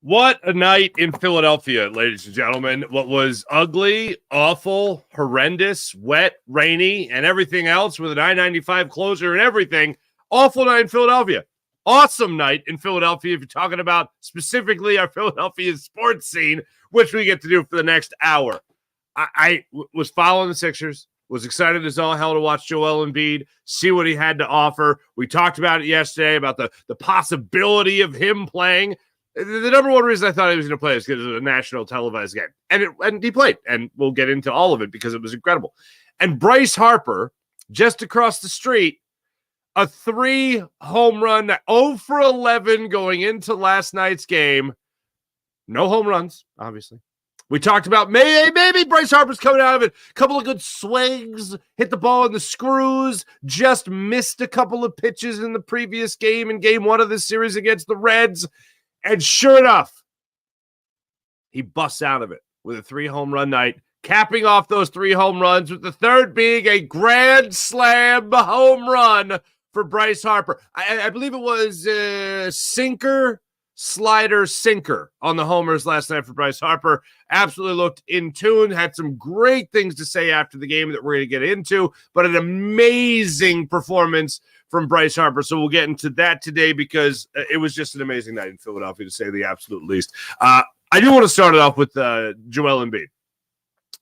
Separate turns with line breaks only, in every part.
What a night in Philadelphia, ladies and gentlemen. What was ugly, awful, horrendous, wet, rainy, and everything else with a 995 closer and everything. Awful night in Philadelphia. Awesome night in Philadelphia if you're talking about specifically our Philadelphia sports scene, which we get to do for the next hour. I was following the Sixers, was excited as all hell to watch Joel Embiid, see what he had to offer. We talked about it yesterday, about the possibility of him playing. The number one reason I thought he was going to play is because it was a national televised game. And he played, and we'll get into all of it because it was incredible. And Bryce Harper, just across the street, a 3-home run, 0 for 11 going into last night's game. No home runs, obviously. We talked about maybe Bryce Harper's coming out of it. A couple of good swings, hit the ball in the screws, just missed a couple of pitches in the previous game in game 1 of this series against the Reds. And sure enough, he busts out of it with a 3-home run night, capping off those 3 home runs, with the third being a grand slam home run for Bryce Harper. I believe it was sinker, slider, sinker on the homers last night for Bryce Harper. Absolutely looked in tune, had some great things to say after the game that we're going to get into, but an amazing performance from Bryce Harper. So we'll get into that today because it was just an amazing night in Philadelphia, to say the absolute least. I do want to start it off with Joel Embiid,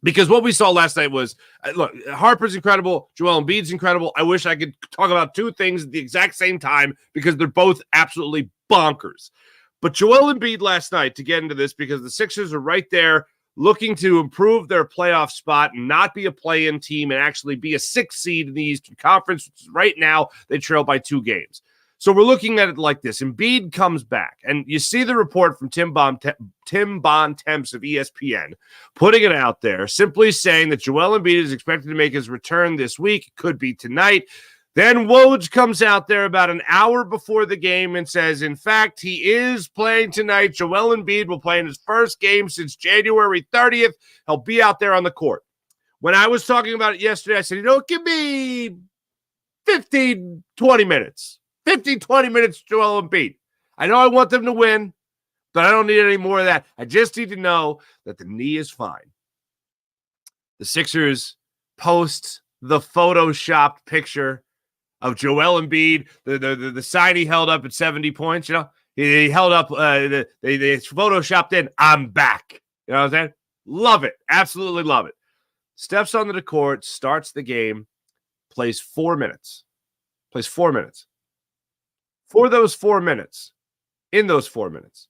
because what we saw last night was, look, Harper's incredible, Joel Embiid's incredible. I wish I could talk about two things at the exact same time because they're both absolutely bonkers. But Joel Embiid last night, to get into this, because the Sixers are right there looking to improve their playoff spot and not be a play-in team and actually be a 6th seed in the Eastern Conference. Right now, they trail by 2 games. So we're looking at it like this. Embiid comes back, and you see the report from Tim Bontemps of ESPN putting it out there, simply saying that Joel Embiid is expected to make his return this week. It could be tonight. Then Woj comes out there about an hour before the game and says, in fact, he is playing tonight. Joel Embiid will play in his first game since January 30th. He'll be out there on the court. When I was talking about it yesterday, I said, give me 15, 20 minutes. 15, 20 minutes, Joel Embiid. I know I want them to win, but I don't need any more of that. I just need to know that the knee is fine. The Sixers post the photoshopped picture of Joel Embiid, the sign he held up at 70 points, he held up, they photoshopped in, I'm back. You know what I'm saying? Love it. Absolutely love it. Steps onto the court, starts the game, plays 4 minutes. Plays 4 minutes. For those 4 minutes, in those 4 minutes,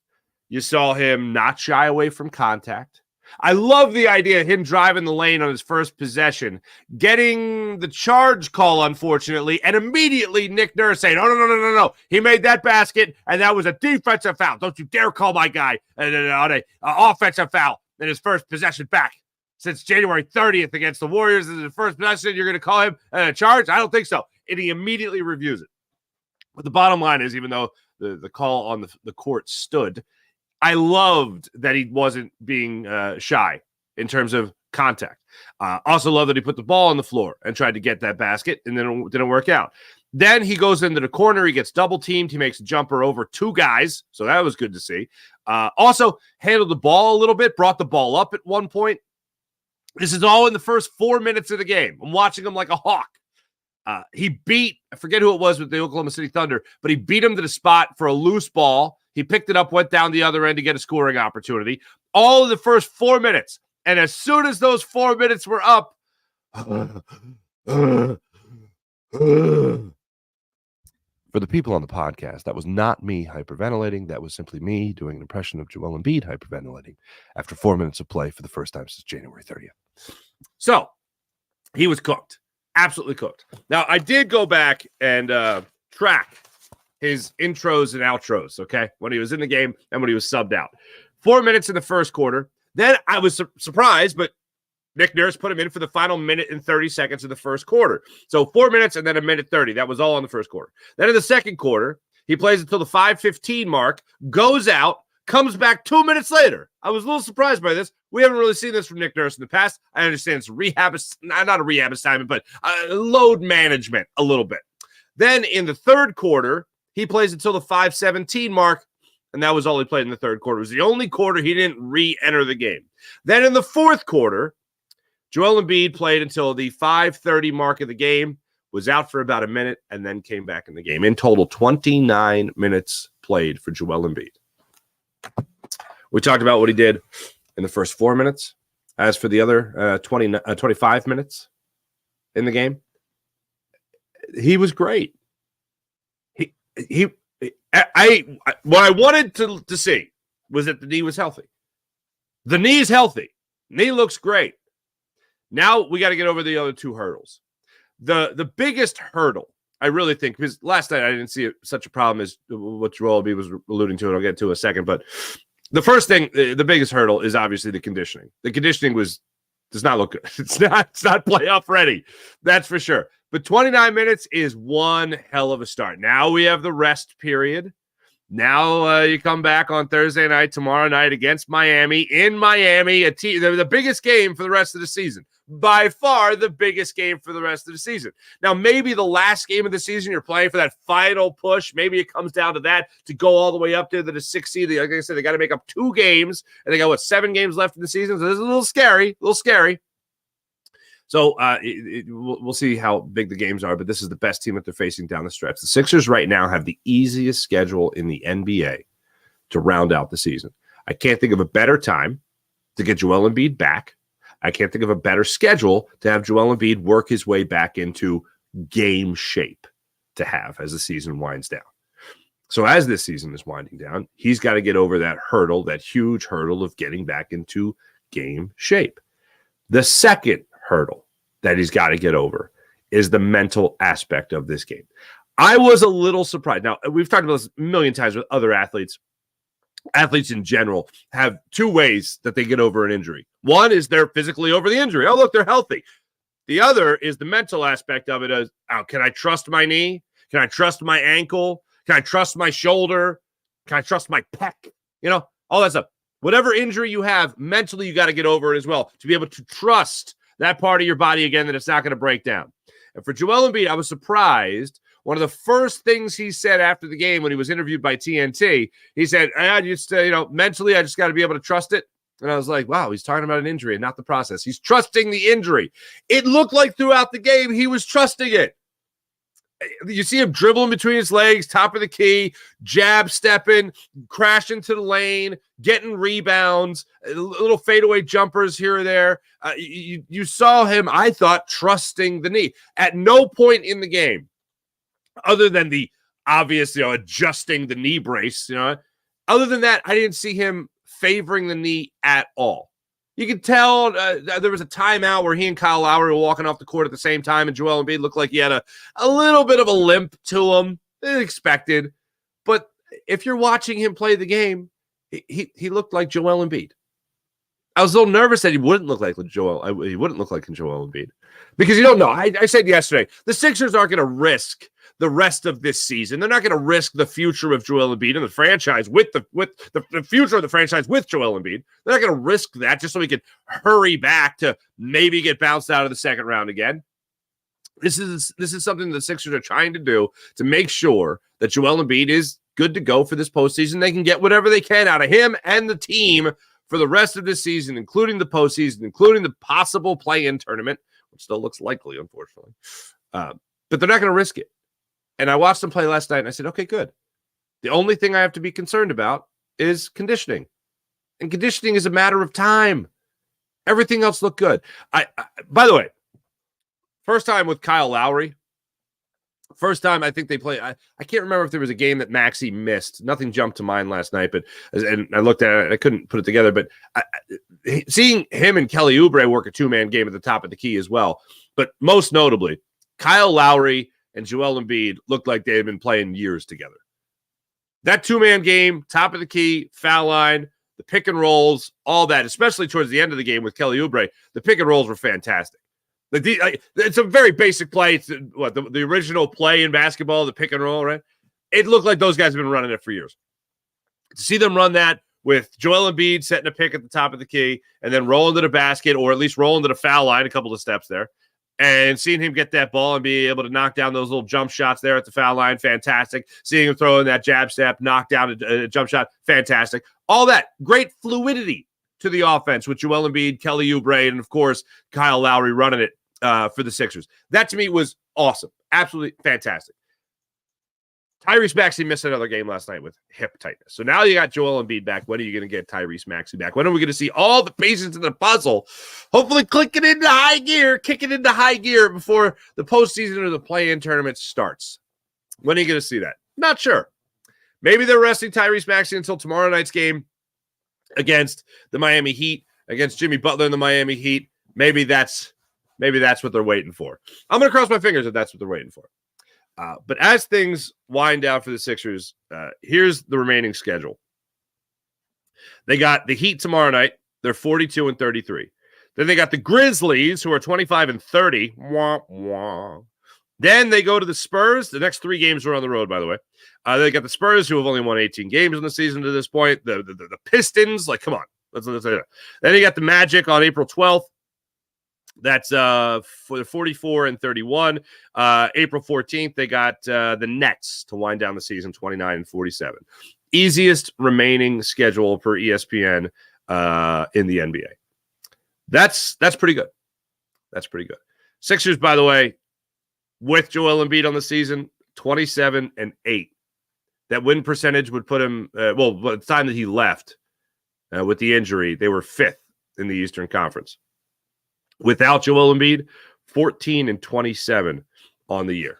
you saw him not shy away from contact. I love the idea of him driving the lane on his first possession, getting the charge call, unfortunately, and immediately Nick Nurse saying, no. He made that basket, and that was a defensive foul. Don't you dare call my guy an offensive foul in his first possession back since January 30th against the Warriors. This is the first possession. You're going to call him a charge? I don't think so. And he immediately reviews it. But the bottom line is, even though the call on the court stood, I loved that he wasn't being shy in terms of contact. Also love that he put the ball on the floor and tried to get that basket, and then it didn't work out. Then he goes into the corner. He gets double-teamed. He makes a jumper over 2 guys, so that was good to see. Also handled the ball a little bit, brought the ball up at one point. This is all in the first 4 minutes of the game. I'm watching him like a hawk. He beat, I forget who it was with the Oklahoma City Thunder, but he beat him to the spot for a loose ball. He picked it up, went down the other end to get a scoring opportunity. All in the first 4 minutes. And as soon as those 4 minutes were up, for the people on the podcast, that was not me hyperventilating. That was simply me doing an impression of Joel Embiid hyperventilating after 4 minutes of play for the first time since January 30th. So he was cooked. Absolutely cooked. Now, I did go back and track his intros and outros, okay, when he was in the game and when he was subbed out. 4 minutes in the first quarter. Then I was surprised, but Nick Nurse put him in for the final minute and 30 seconds of the first quarter. So 4 minutes and then a minute 30. That was all in the first quarter. Then in the second quarter, he plays until the 5:15 mark, goes out, comes back 2 minutes later. I was a little surprised by this. We haven't really seen this from Nick Nurse in the past. I understand it's not a rehab assignment, but load management a little bit. Then in the third quarter, he plays until the 5:17 mark, and that was all he played in the third quarter. It was the only quarter he didn't re-enter the game. Then in the fourth quarter, Joel Embiid played until the 5:30 mark of the game, was out for about a minute, and then came back in the game. In total, 29 minutes played for Joel Embiid. We talked about what he did in the first 4 minutes. As for the other 25 minutes in the game, he was great. What I wanted to see was that the knee was healthy. The knee's healthy. Knee looks great. Now we got to get over the other two hurdles. The biggest hurdle, I really think, because last night I didn't see such a problem as what Joel Embiid was alluding to, and I'll get to in a second. But the first thing, the biggest hurdle is obviously the conditioning. The conditioning does not look good. It's not playoff ready. That's for sure. But 29 minutes is one hell of a start. Now we have the rest period. Now you come back on Thursday night, tomorrow night against Miami, in Miami, the biggest game for the rest of the season. By far the biggest game for the rest of the season. Now, maybe the last game of the season, you're playing for that final push. Maybe it comes down to that to go all the way up to the 6th seed. Like I said, they got to make up 2 games, and they got, 7 games left in the season? So this is a little scary, So we'll see how big the games are, but this is the best team that they're facing down the stretch. The Sixers right now have the easiest schedule in the NBA to round out the season. I can't think of a better time to get Joel Embiid back. I can't think of a better schedule to have Joel Embiid work his way back into game shape to have as the season winds down. So as this season is winding down, he's got to get over that hurdle, that huge hurdle of getting back into game shape. The second hurdle that he's got to get over is the mental aspect of this game. I was a little surprised. Now, we've talked about this a million times with other athletes. Athletes in general have 2 ways that they get over an injury. One is they're physically over the injury. Oh, look, they're healthy. The other is the mental aspect of it as, can I trust my knee? Can I trust my ankle? Can I trust my shoulder? Can I trust my pec? All that stuff. Whatever injury you have, mentally you got to get over it as well to be able to trust that part of your body again, that it's not going to break down. And for Joel Embiid, I was surprised. One of the first things he said after the game when he was interviewed by TNT, he said, mentally, I just got to be able to trust it. And I was like, wow, he's talking about an injury and not the process. He's trusting the injury. It looked like throughout the game, he was trusting it. You see him dribbling between his legs, top of the key, jab stepping, crashing to the lane, getting rebounds, little fadeaway jumpers here or there. You saw him, I thought, trusting the knee. At no point in the game, other than the obvious, adjusting the knee brace, other than that, I didn't see him favoring the knee at all. You could tell there was a timeout where he and Kyle Lowry were walking off the court at the same time, and Joel Embiid looked like he had a little bit of a limp to him, expected. But if you're watching him play the game, he looked like Joel Embiid. I was a little nervous that he wouldn't look like Joel Embiid because you don't know. I said yesterday, the Sixers aren't going to risk the rest of this season. They're not going to risk the future of Joel Embiid and the franchise with the future of the franchise with Joel Embiid. They're not going to risk that just so we can hurry back to maybe get bounced out of the second round again. This is something the Sixers are trying to do to make sure that Joel Embiid is good to go for this postseason. They can get whatever they can out of him and the team for the rest of this season, including the postseason, including the possible play-in tournament, which still looks likely, unfortunately. But they're not going to risk it. And I watched them play last night, and I said, okay, good. The only thing I have to be concerned about is conditioning. And conditioning is a matter of time. Everything else looked good. By the way, first time with Kyle Lowry. First time I think they play. I can't remember if there was a game that Maxey missed. Nothing jumped to mind last night, and I looked at it. I couldn't put it together. But seeing him and Kelly Oubre work a 2-man game at the top of the key as well. But most notably, Kyle Lowry and Joel Embiid looked like they had been playing years together. That 2-man game, top of the key, foul line, the pick and rolls, all that, especially towards the end of the game with Kelly Oubre, the pick and rolls were fantastic. It's a very basic play. It's the original play in basketball, the pick and roll, right? It looked like those guys have been running it for years. To see them run that with Joel Embiid setting a pick at the top of the key and then rolling to the basket, or at least rolling to the foul line, a couple of steps there. And seeing him get that ball and be able to knock down those little jump shots there at the foul line, fantastic. Seeing him throw in that jab step, knock down a jump shot, fantastic. All that, great fluidity to the offense with Joel Embiid, Kelly Oubre, and, of course, Kyle Lowry running it for the Sixers. That, to me, was awesome. Absolutely fantastic. Tyrese Maxey missed another game last night with hip tightness. So now you got Joel Embiid back. When are you going to get Tyrese Maxey back? When are we going to see all the pieces in the puzzle hopefully kicking into high gear before the postseason or the play-in tournament starts? When are you going to see that? Not sure. Maybe they're resting Tyrese Maxey until tomorrow night's game against the Miami Heat, against Jimmy Butler and the Miami Heat. Maybe that's what they're waiting for. I'm going to cross my fingers if that's what they're waiting for. But as things wind down for the Sixers, here's the remaining schedule. They got the Heat tomorrow night. They're 42-33. Then they got the Grizzlies, who are 25-30. Wah, wah. Then they go to the Spurs. The next 3 games are on the road, by the way. They got the Spurs, who have only won 18 games in the season to this point. The Pistons, like, come on. Let's Then you got the Magic on April 12th. That's for the 44-31. April 14th, they got the Nets to wind down the season, 29-47. Easiest remaining schedule per ESPN in the NBA. That's pretty good. That's pretty good. Sixers, by the way, with Joel Embiid on the season, 27-8. That win percentage would put him, by the time that he left with the injury, they were 5th in the Eastern Conference. Without Joel Embiid, 14-27 on the year.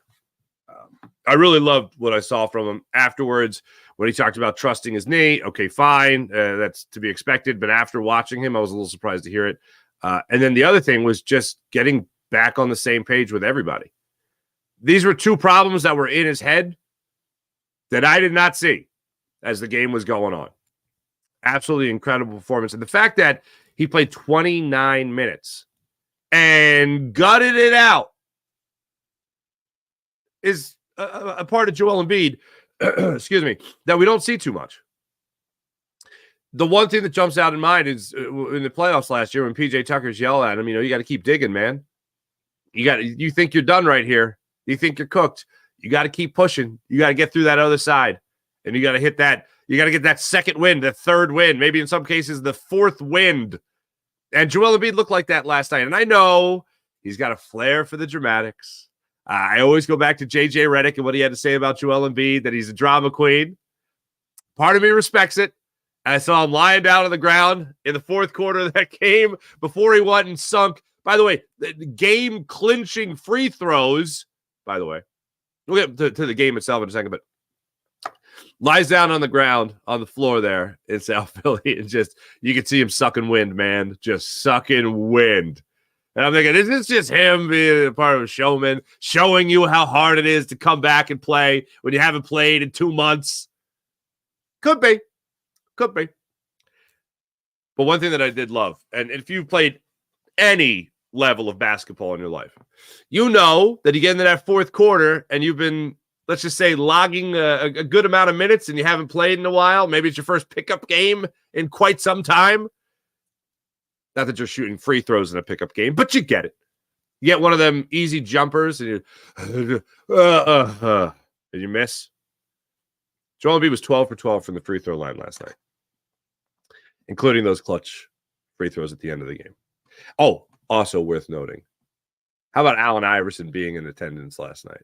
I really loved what I saw from him afterwards when he talked about trusting his knee. Okay, fine. That's to be expected. But after watching him, I was a little surprised to hear it. And then the other thing was just getting back on the same page with everybody. These were 2 problems that were in his head that I did not see as the game was going on. Absolutely incredible performance. And the fact that he played 29 minutes and gutted it out is a part of Joel Embiid, excuse me, that we don't see too much. The one thing that jumps out in mind is in the playoffs last year when PJ Tucker's yelling at him, you got to keep digging, man. You think you're done right here. You think you're cooked. You got to keep pushing. You got to get through that other side. And you got to hit that. You got to get that second wind, that third wind, maybe in some cases the 4th wind. And Joel Embiid looked like that last night. And I know he's got a flair for the dramatics. I always go back to J.J. Redick and what he had to say about Joel Embiid, that he's a drama queen. Part of me respects it. I saw him lying down on the ground in the 4th quarter of that game before he went and sunk. By the way, the game-clinching free throws, by the way. We'll get to the game itself in a second, but lies down on the ground on the floor there in South Philly, and just you can see him sucking wind, man, just sucking wind. And I'm thinking, is this just him being a part of a showman, showing you how hard it is to come back and play when you haven't played in 2 months? Could be. But one thing that I did love, and if you've played any level of basketball in your life, you know that you get into that 4th quarter and you've been, let's just say, logging a good amount of minutes and you haven't played in a while. Maybe it's your first pickup game in quite some time. Not that you're shooting free throws in a pickup game, but you get it. You get one of them easy jumpers and you did you miss? Joel Embiid was 12 for 12 from the free throw line last night, including those clutch free throws at the end of the game. Oh, also worth noting, how about Allen Iverson being in attendance last night?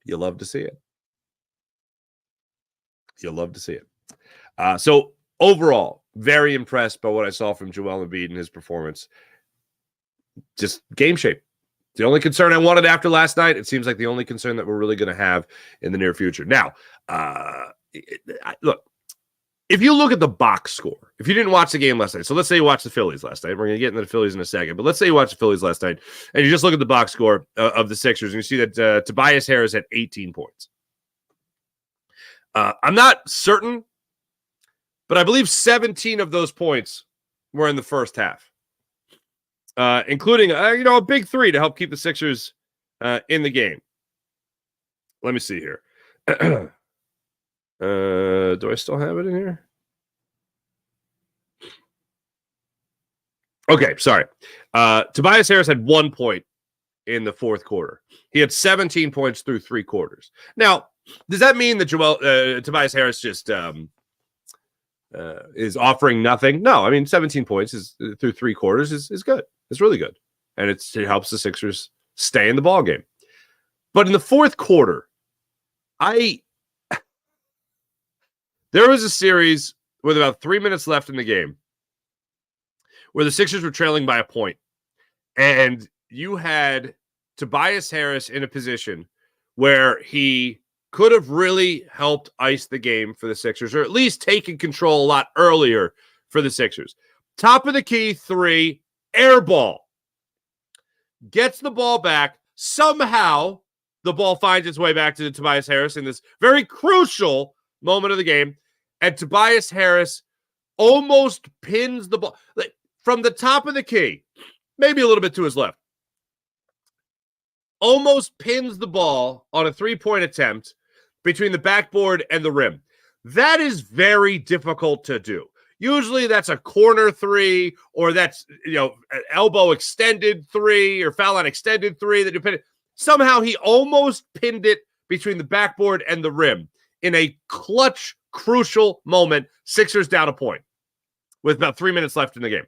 You love to see it. So overall, very impressed by what I saw from Joel Embiid and his performance. Just game shape. The only concern I wanted after last night, it seems like the only concern that we're really going to have in the near future. Now, look, if you look at the box score, if you didn't watch the game last night, so let's say you watched the Phillies last night. We're going to get into the Phillies in a second, but let's say you watched the Phillies last night and you just look at the box score of the Sixers and you see that Tobias Harris had 18 points. I'm not certain, but I believe 17 of those points were in the first half. Including a big 3 to help keep the Sixers in the game. Let me see here. Do I still have it in here? Okay, sorry. Tobias Harris had 1 point in the fourth quarter. He had 17 points through 3 quarters. Now, does that mean that Tobias Harris just is offering nothing? No, I mean 17 points is through 3 quarters is good. It's really good, and it helps the Sixers stay in the ball game. But in the fourth quarter, there was a series with about 3 minutes left in the game where the Sixers were trailing by a point, and you had Tobias Harris in a position where he could have really helped ice the game for the Sixers, or at least taken control a lot earlier for the Sixers. Top of the key 3, air ball. Gets the ball back. Somehow, the ball finds its way back to Tobias Harris in this very crucial moment of the game. And Tobias Harris almost pins the ball from the top of the key, maybe a little bit to his left. Almost pins the ball on a 3-point attempt between the backboard and the rim. That is very difficult to do. Usually that's a corner 3, or that's, an elbow extended 3 or foul line extended 3 that you pin it. Somehow he almost pinned it between the backboard and the rim in a clutch, crucial moment. Sixers down a point with about 3 minutes left in the game.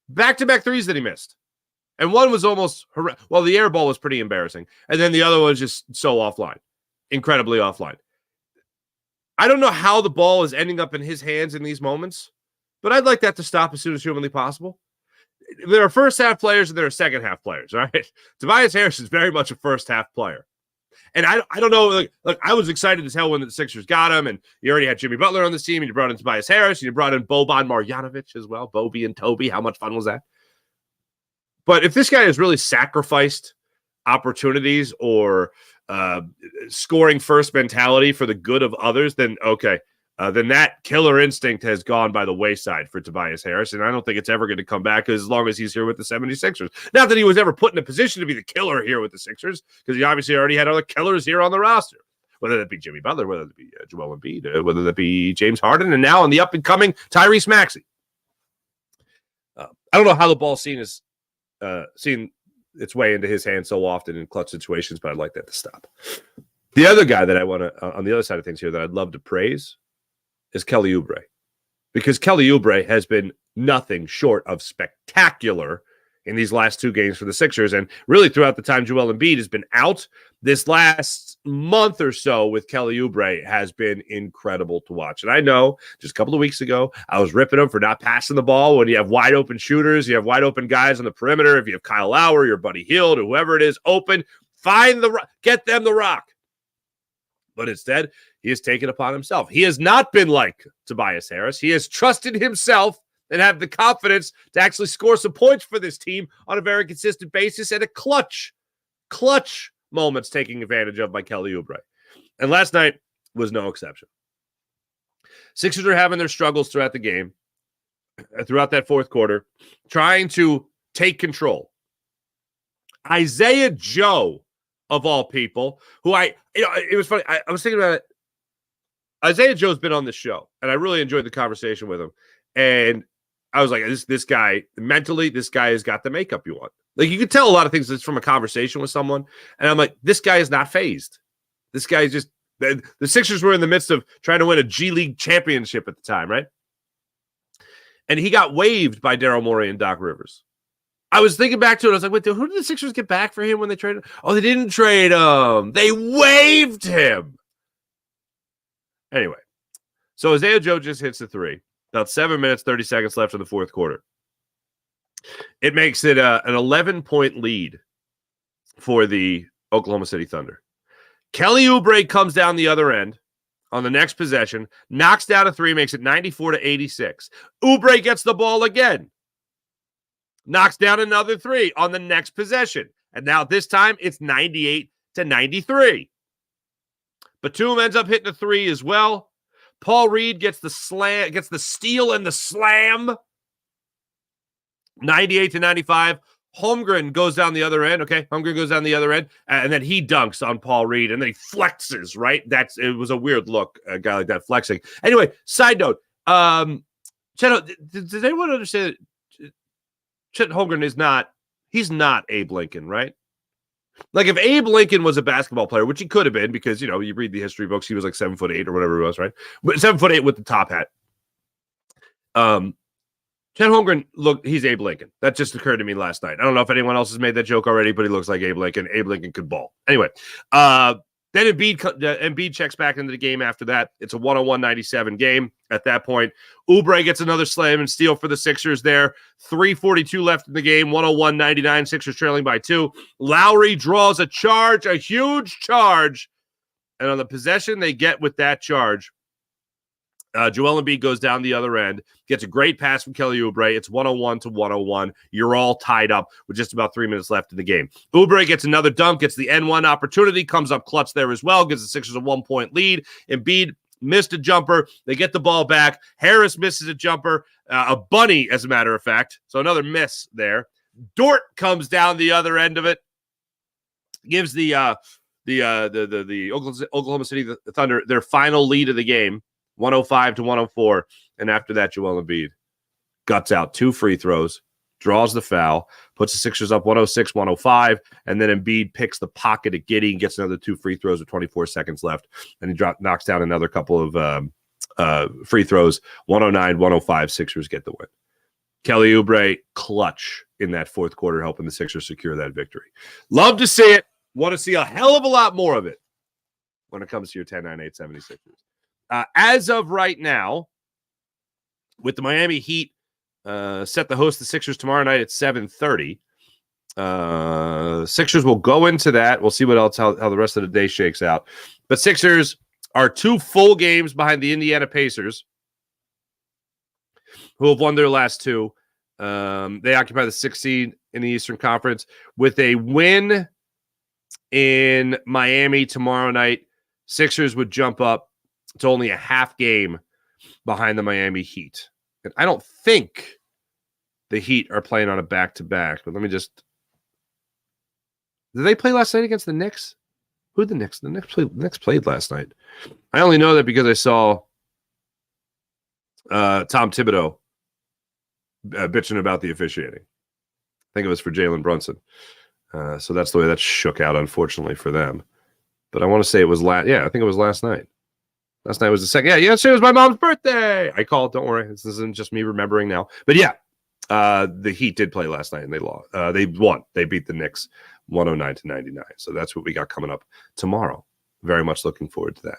Back-to-back threes that he missed. And one was almost, the air ball was pretty embarrassing. And then the other one was just so offline, incredibly offline. I don't know how the ball is ending up in his hands in these moments, but I'd like that to stop as soon as humanly possible. There are first-half players and there are second-half players, right? Tobias Harris is very much a first-half player. And I don't know, look, I was excited as hell when the Sixers got him, and you already had Jimmy Butler on this team, and you brought in Tobias Harris, and you brought in Boban Marjanovic as well, Bobby and Toby. How much fun was that? But if this guy has really sacrificed opportunities or scoring first mentality for the good of others, then okay. Then that killer instinct has gone by the wayside for Tobias Harris, and I don't think it's ever going to come back as long as he's here with the 76ers. Not that he was ever put in a position to be the killer here with the Sixers, because he obviously already had other killers here on the roster, whether that be Jimmy Butler, whether that be Joel Embiid, whether that be James Harden, and now on the up-and-coming Tyrese Maxey. I don't know how the ball's seen its way into his hands so often in clutch situations, but I'd like that to stop. The other guy that I want to, on the other side of things here, that I'd love to praise is Kelly Oubre, because Kelly Oubre has been nothing short of spectacular in these last 2 games for the Sixers, and really throughout the time Joel Embiid has been out. This last month or so with Kelly Oubre has been incredible to watch. And I know just a couple of weeks ago, I was ripping him for not passing the ball when you have wide open shooters, you have wide open guys on the perimeter. If you have Kyle Lowry or Buddy Hield or whoever it is open, get them the rock. But instead, he has taken upon himself. He has not been like Tobias Harris. He has trusted himself and have the confidence to actually score some points for this team on a very consistent basis, and a clutch moments taking advantage of by Kelly Oubre. And last night was no exception. Sixers are having their struggles throughout the game, throughout that fourth quarter, trying to take control. Isaiah Joe, of all people, who it was funny. I was thinking about it. Isaiah Joe's been on this show, and I really enjoyed the conversation with him. And I was like, this guy, mentally, this guy has got the makeup you want. Like, you could tell a lot of things that's from a conversation with someone. And I'm like, this guy is not phased. This guy is just, the Sixers were in the midst of trying to win a G League championship at the time, right? And he got waived by Daryl Morey and Doc Rivers. I was thinking back to it. I was like, wait, who did the Sixers get back for him when they traded him? Oh, they didn't trade him. They waived him. Anyway, so Isaiah Joe just hits the 3. About 7 minutes, 30 seconds left in the fourth quarter. It makes it an 11-point lead for the Oklahoma City Thunder. Kelly Oubre comes down the other end on the next possession, knocks down a 3, makes it 94-86. Oubre gets the ball again. Knocks down another 3 on the next possession. And now this time it's 98-93. Batum ends up hitting a 3 as well. Paul Reed gets the steal and the slam. 98-95. Holmgren goes down the other end. Okay, Holmgren goes down the other end, and then he dunks on Paul Reed, and then he flexes, right? It was a weird look, a guy like that flexing. Anyway, side note, Cheto, did anyone understand Chet Holmgren is not, he's not Abe Lincoln, right? Like if Abe Lincoln was a basketball player, which he could have been because, you read the history books, he was like 7'8" or whatever it was, right? But 7'8" with the top hat. Chet Holmgren, look, he's Abe Lincoln. That just occurred to me last night. I don't know if anyone else has made that joke already, but he looks like Abe Lincoln. Abe Lincoln could ball. Anyway, then Embiid checks back into the game after that. It's a 101-97 game at that point. Oubre gets another slam and steal for the Sixers there. 3:42 left in the game, 101-99. Sixers trailing by 2. Lowry draws a charge, a huge charge. And on the possession they get with that charge, Joel Embiid goes down the other end, gets a great pass from Kelly Oubre. It's 101-101. You're all tied up with just about 3 minutes left in the game. Oubre gets another dunk, gets the N1 opportunity, comes up clutch there as well, gives the Sixers a 1-point lead. Embiid missed a jumper. They get the ball back. Harris misses a jumper, a bunny, as a matter of fact. So another miss there. Dort comes down the other end of it, gives the Oklahoma City Thunder their final lead of the game. 105-104, and after that, Joel Embiid guts out 2 free throws, draws the foul, puts the Sixers up 106-105, and then Embiid picks the pocket at Giddey and gets another 2 free throws with 24 seconds left, and he knocks down another couple of free throws. 109-105, Sixers get the win. Kelly Oubre clutch in that fourth quarter, helping the Sixers secure that victory. Love to see it. Want to see a hell of a lot more of it when it comes to your 10-9-8 76ers. As of right now, with the Miami Heat set to host the Sixers tomorrow night at 7:30, Sixers will go into that. We'll see what else, how the rest of the day shakes out. But Sixers are 2 full games behind the Indiana Pacers, who have won their last 2. They occupy the 6th seed in the Eastern Conference. With a win in Miami tomorrow night, Sixers would jump up to only a half game behind the Miami Heat. And I don't think the Heat are playing on a back-to-back, but let me just... Did they play last night against the Knicks? Who did the Knicks? The Knicks played last night. I only know that because I saw Tom Thibodeau bitching about the officiating. I think it was for Jalen Brunson. So that's the way that shook out, unfortunately, for them. But I want to say it was I think it was last night. Last night was the second. Yeah, yesterday was my mom's birthday. I called. Don't worry. This isn't just me remembering now. But yeah, the Heat did play last night, and they lost. They won. They beat the Knicks 109-99. So that's what we got coming up tomorrow. Very much looking forward to that.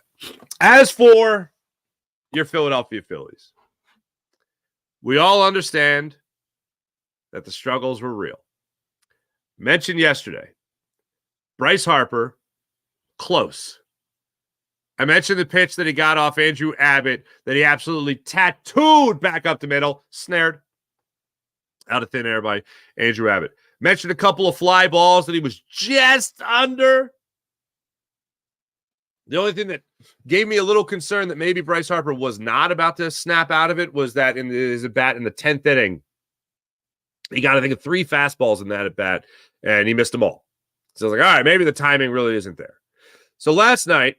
As for your Philadelphia Phillies, we all understand that the struggles were real. Mentioned yesterday, Bryce Harper, close. I mentioned the pitch that he got off Andrew Abbott that he absolutely tattooed back up the middle, snared out of thin air by Andrew Abbott. Mentioned a couple of fly balls that he was just under. The only thing that gave me a little concern that maybe Bryce Harper was not about to snap out of it was that in his at-bat in the 10th inning, he got, I think, 3 fastballs in that at-bat, and he missed them all. So I was like, all right, maybe the timing really isn't there. So last night,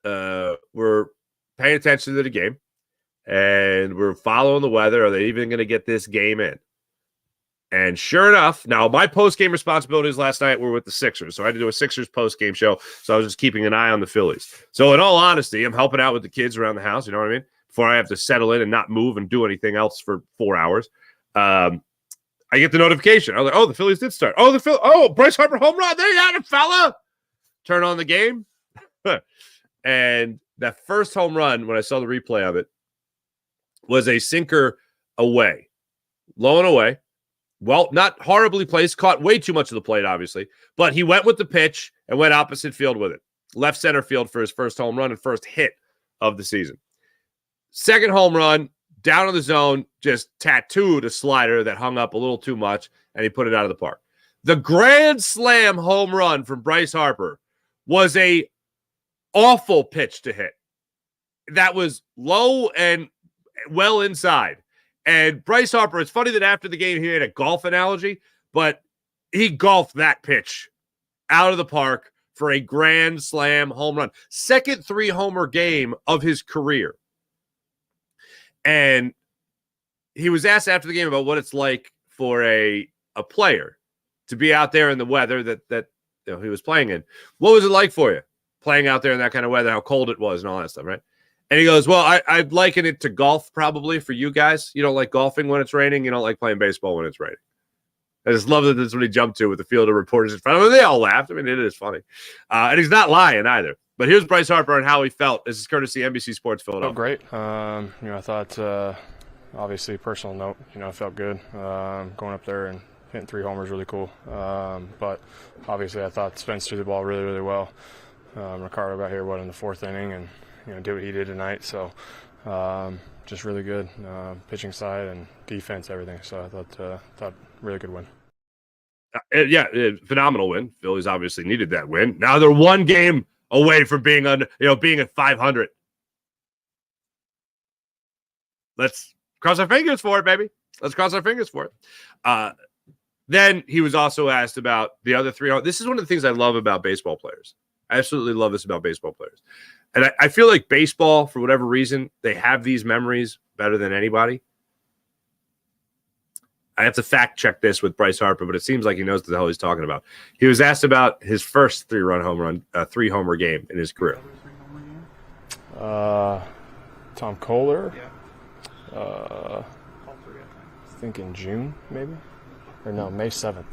we're paying attention to the game, and we're following the weather. Are they even going to get this game in? And sure enough, now my post-game responsibilities last night were with the Sixers, so I had to do a Sixers post-game show, so I was just keeping an eye on the Phillies. So in all honesty, I'm helping out with the kids around the house, you know what I mean, before I have to settle in and not move and do anything else for 4 hours. I get the notification. I was like, oh, the Phillies did start. Oh, Bryce Harper home run. There you have it, fella. Turn on the game. And that first home run, when I saw the replay of it, was a sinker away. Low and away. Well, not horribly placed. Caught way too much of the plate, obviously. But he went with the pitch and went opposite field with it. Left center field for his first home run and first hit of the season. Second home run, down in the zone, just tattooed a slider that hung up a little too much, and he put it out of the park. The grand slam home run from Bryce Harper was a awful pitch to hit. That was low and well inside. And Bryce Harper, it's funny that after the game he made a golf analogy, but he golfed that pitch out of the park for a grand slam home run. Second 3-homer game of his career. And he was asked after the game about what it's like for a a player to be out there in the weather that he was playing in. What was it like for you playing out there in that kind of weather, how cold it was and all that stuff, right? And he goes, well, I'd liken it to golf probably for you guys. You don't like golfing when it's raining. You don't like playing baseball when it's raining. I just love that that's what he jumped to with the field of reporters in front of him. They all laughed. I mean, it is funny. And he's not lying either. But here's Bryce Harper and how he felt. This is courtesy NBC Sports Philadelphia.
Felt great. I thought, obviously, personal note, I felt good going up there and hitting 3 homers, really cool. But obviously, I thought Spence threw the ball really, really well. Ricardo got here, in the 4th inning, and did what he did tonight. So just really good pitching side and defense, everything. So I thought really good win.
Phenomenal win. Phillies obviously needed that win. Now they're 1 game away from being being at 500. Let's cross our fingers for it, baby. Let's cross our fingers for it. Then he was also asked about the other 3. This is one of the things I love about baseball players. I absolutely love this about baseball players. And I feel like baseball, for whatever reason, they have these memories better than anybody. I have to fact check this with Bryce Harper, but it seems like he knows what the hell he's talking about. He was asked about his first 3-homer game in his career.
Tom Kohler. Yeah. I think in June, maybe? Or no, May 7th.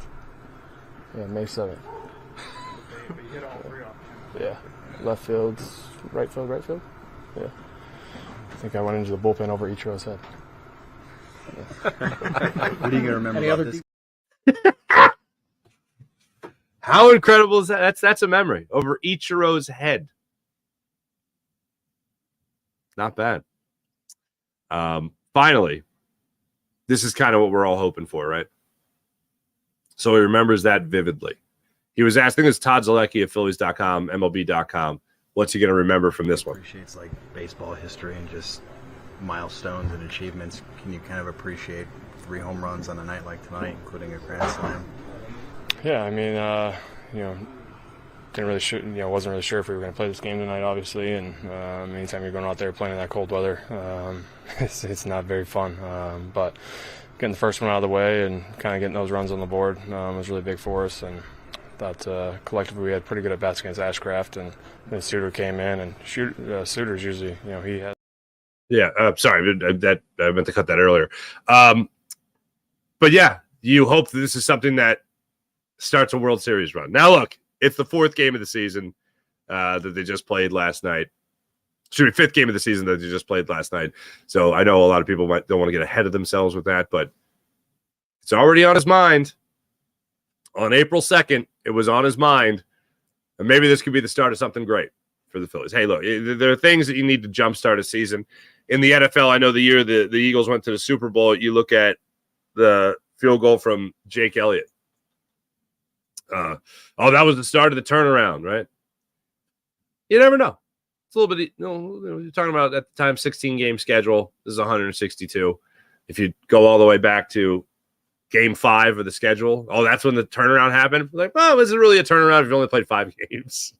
Yeah, May 7th. Yeah. Left field, right field? Yeah. I think I went into the bullpen over Ichiro's head. Yeah.
What are you going to remember about this?
How incredible is that? That's a memory. Over Ichiro's head. Not bad. Finally, this is kind of what we're all hoping for, right? So he remembers that vividly. He was asking this Todd Zalecki of Phillies.com, MLB.com. What's he going to remember from this one?
Appreciates like baseball history and just milestones and achievements. Can you kind of appreciate 3 home runs on a night like tonight, including a grand slam?
Yeah, I mean, didn't really wasn't really sure if we were going to play this game tonight, obviously. And anytime you're going out there playing in that cold weather, it's not very fun. But getting the first one out of the way and kind of getting those runs on the board was really big for us. And thought collectively we had pretty good at bats against Ashcraft, and then Suter came in, and Suter's usually, he has.
Yeah, sorry, I meant to cut that earlier. But yeah, you hope that this is something that starts a World Series run. Now, look, it's the 4th game of the season that they just played last night. Should be 5th game of the season that they just played last night. So I know a lot of people don't want to get ahead of themselves with that, but it's already on his mind. On April 2nd, it was on his mind, and maybe this could be the start of something great for the Phillies. Hey, look, there are things that you need to jumpstart a season. In the NFL, I know the year the Eagles went to the Super Bowl, you look at the field goal from Jake Elliott. That was the start of the turnaround, right? You never know. It's a little bit, you're talking about at the time 16-game schedule. This is 162. If you go all the way back to Game 5 of the schedule, that's when the turnaround happened. Like, well, is it really a turnaround if you only played 5 games?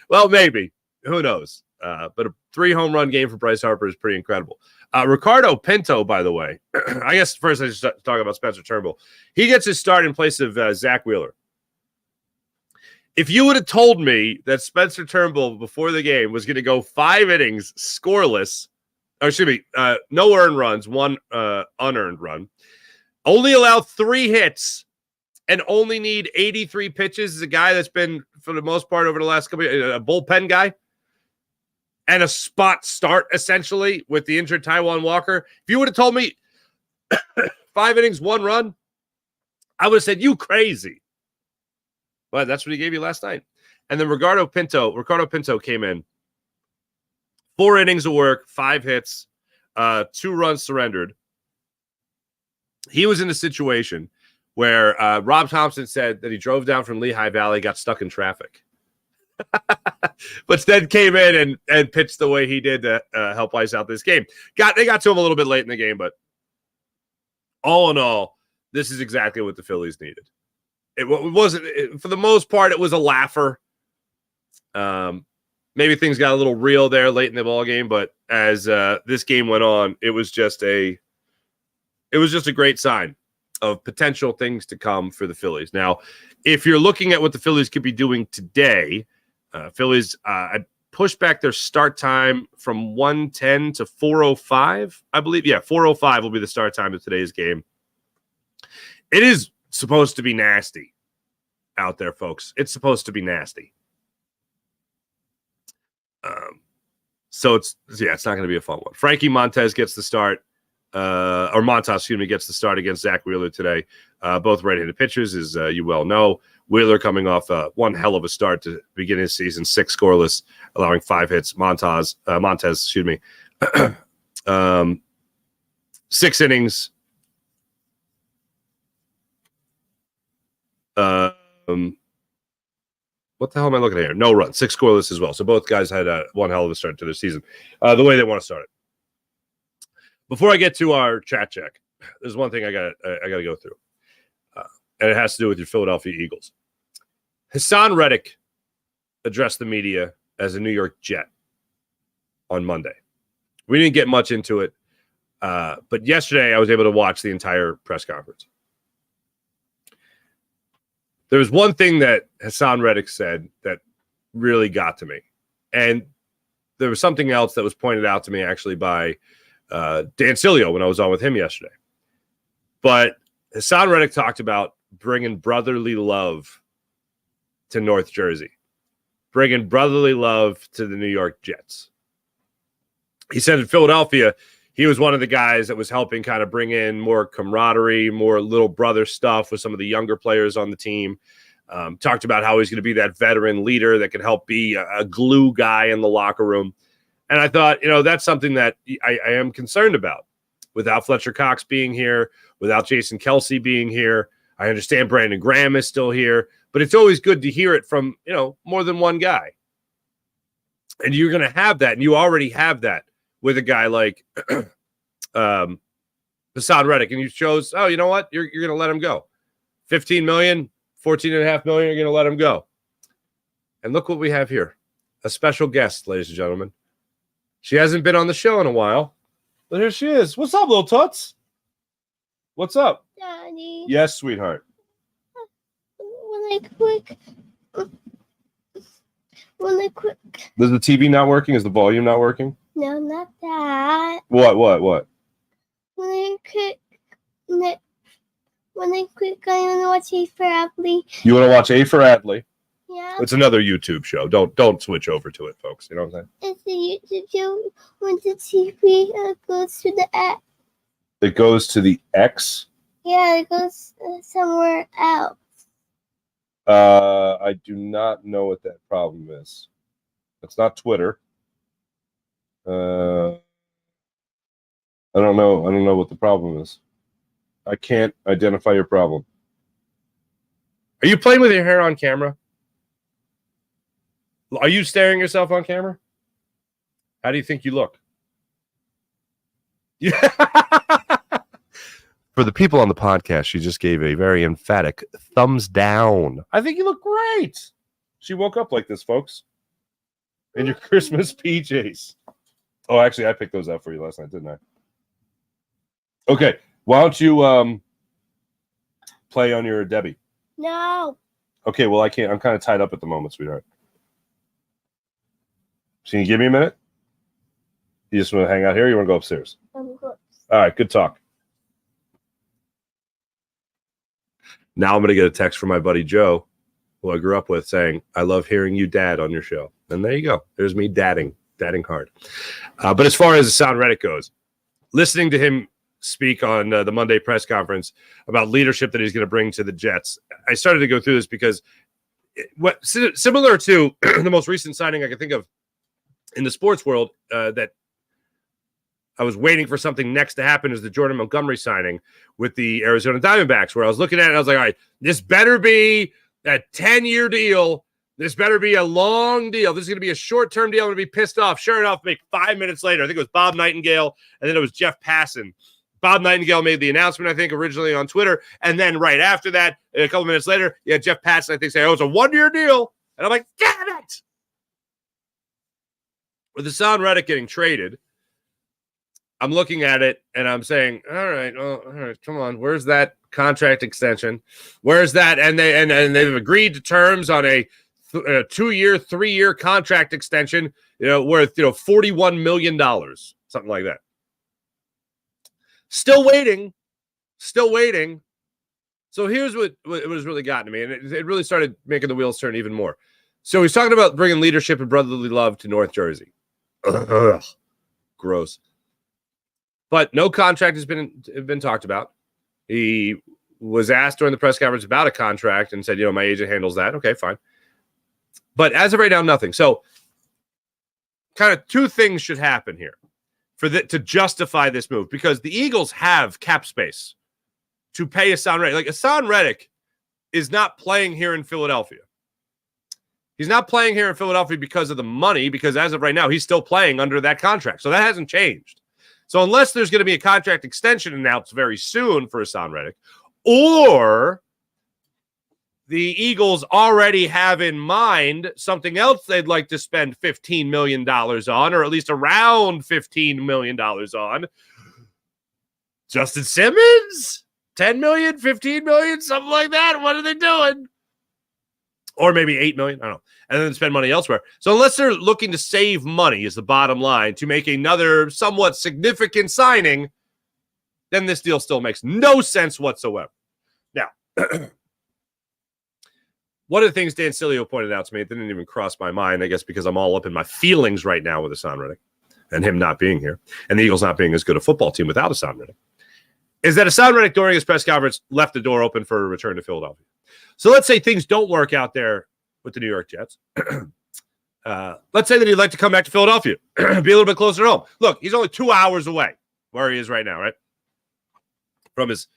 Well, maybe. Who knows? But a 3-home run game for Bryce Harper is pretty incredible. Ricardo Pinto, by the way, I guess first I should talk about Spencer Turnbull. He gets his start in place of Zach Wheeler. If you would have told me that Spencer Turnbull before the game was going to go 5 innings scoreless, no earned runs, 1 unearned run, only allow 3 hits, and only need 83 pitches, is a guy that's been, for the most part, over the last couple of years, a bullpen guy, and a spot start, essentially, with the injured Taijuan Walker. If you would have told me 5 innings, 1 run, I would have said, you crazy. But that's what he gave you last night. And then Ricardo Pinto came in. 4 innings of work, 5 hits, 2 runs surrendered. He was in a situation where Rob Thompson said that he drove down from Lehigh Valley, got stuck in traffic. But then came in and pitched the way he did to help ice out this game. They got to him a little bit late in the game, but all in all, this is exactly what the Phillies needed. It wasn't, for the most part, it was a laugher. Maybe things got a little real there late in the ball game, but as this game went on, it was just a great sign. of potential things to come for the Phillies. Now, if you're looking at what the Phillies could be doing today, Phillies pushed back their start time from 1:10 to 4:05, I believe. Yeah, 4:05 will be the start time of today's game. It is supposed to be nasty out there, folks. It's supposed to be nasty. So it's not going to be a fun one. Frankie Montas gets the start, or Montas, excuse me, gets the start against Zach Wheeler today. Both right-handed pitchers, as you well know. Wheeler coming off one hell of a start to begin his season, 6 scoreless, allowing 5 hits. Montas, excuse me, 6 innings. What the hell am I looking at here? No run, 6 scoreless as well. So both guys had one hell of a start to their season, the way they want to start it. Before I get to our chat check, there's one thing I got to go through, and it has to do with your Philadelphia Eagles. Hassan Reddick addressed the media as a New York Jet on Monday. We didn't get much into it, but yesterday I was able to watch the entire press conference. There was one thing that Hassan Reddick said that really got to me. And there was something else that was pointed out to me actually by Dan Cilio when I was on with him yesterday. But Hassan Reddick talked about bringing brotherly love to North Jersey, bringing brotherly love to the New York Jets. He said in Philadelphia, he was one of the guys that was helping kind of bring in more camaraderie, more little brother stuff with some of the younger players on the team. Talked about how he's going to be that veteran leader that can help be a glue guy in the locker room. And I thought, that's something that I am concerned about. Without Fletcher Cox being here, without Jason Kelce being here, I understand Brandon Graham is still here, but it's always good to hear it from, more than one guy. And you're going to have that, and you already have that with a guy like Hassan Reddick, and you chose, oh, you know what? You're going to let him go. $15 million, $14.5 million, you're going to let him go. And look what we have here. A special guest, ladies and gentlemen. She hasn't been on the show in a while, but here she is. What's up, little toots? What's up?
Daddy.
Yes, sweetheart.
When I quick.
Is the TV not working? Is the volume not working?
No, not that.
What?
When I quick, I want to watch A for Apple.
You want to watch A for Adley?
Yeah.
It's another YouTube show. Don't switch over to it, folks. You know what I'm saying?
It's a YouTube show when the TV goes to the X.
It goes to the X?
Yeah, it goes somewhere else.
I do not know what that problem is. It's not Twitter. I don't know. I don't know what the problem is. I can't identify your problem. Are you playing with your hair on camera? Are you staring yourself on camera? How do you think you look? Yeah. For the people on the podcast, she just gave a very emphatic thumbs down. I think you look great. She woke up like this, folks. In your Christmas PJs. Oh, actually, I picked those out for you last night, didn't I? Okay. Why don't you play on your Debbie?
No.
Okay, well, I can't. I'm kind of tied up at the moment, sweetheart. Can you give me a minute? You just want to hang out here or you want to go upstairs?
I'm good.
All right, good talk. Now I'm going to get a text from my buddy Joe, who I grew up with, saying, I love hearing you dad on your show. And there you go. There's me dadding hard. But as far as Hassan Reddick goes, listening to him speak on the Monday press conference about leadership that he's going to bring to the Jets, I started to go through this because similar to the most recent signing I can think of in the sports world that I was waiting for something next to happen is the Jordan Montgomery signing with the Arizona Diamondbacks, where I was looking at it and I was like, all right, this better be a 10-year deal. This better be a long deal. This is going to be a short-term deal. I'm going to be pissed off. Sure enough, 5 minutes later, I think it was Bob Nightingale, and then it was Jeff Passan. Bob Nightingale made the announcement, I think, originally on Twitter, and then right after that, a couple minutes later, Jeff Passan, I think, say, oh, it's a one-year deal. And I'm like, damn it! With Hassan Reddick getting traded, I'm looking at it and I'm saying, all right, come on. Where's that contract extension. Where's that? And they've agreed to terms on a 2-year, 3-year contract extension, worth $41 million, something like that. Still waiting. So here's what has really gotten to me, and it really started making the wheels turn even more. So he's talking about bringing leadership and brotherly love to North Jersey. Ugh, gross. But no contract has been talked about. He was asked during the press conference about a contract and said, my agent handles that. Okay, fine. But as of right now, nothing. So kind of two things should happen here to justify this move, because the Eagles have cap space to pay Hassan Reddick. Like, Hassan Reddick is not playing here in Philadelphia. He's not playing here in Philadelphia because of the money, because as of right now, he's still playing under that contract. So that hasn't changed. So unless there's going to be a contract extension announced very soon for Hassan Reddick, or the Eagles already have in mind something else they'd like to spend $15 million on, or at least around $15 million on, Justin Simmons? 10 million, 15 million, something like that. What are they doing? Or maybe 8 million, I don't know. And then spend money elsewhere. So unless they're looking to save money is the bottom line to make another somewhat significant signing, then this deal still makes no sense whatsoever. Now, one of the things Dan Sileo pointed out to me, it didn't even cross my mind, I guess because I'm all up in my feelings right now with Hassan Reddick and him not being here, and the Eagles not being as good a football team without Hassan Reddick, is that Hassan Reddick during his press conference left the door open for a return to Philadelphia. So let's say things don't work out there with the New York Jets. Let's say that he'd like to come back to Philadelphia, be a little bit closer to home. Look, he's only 2 hours away where he is right now, right? From his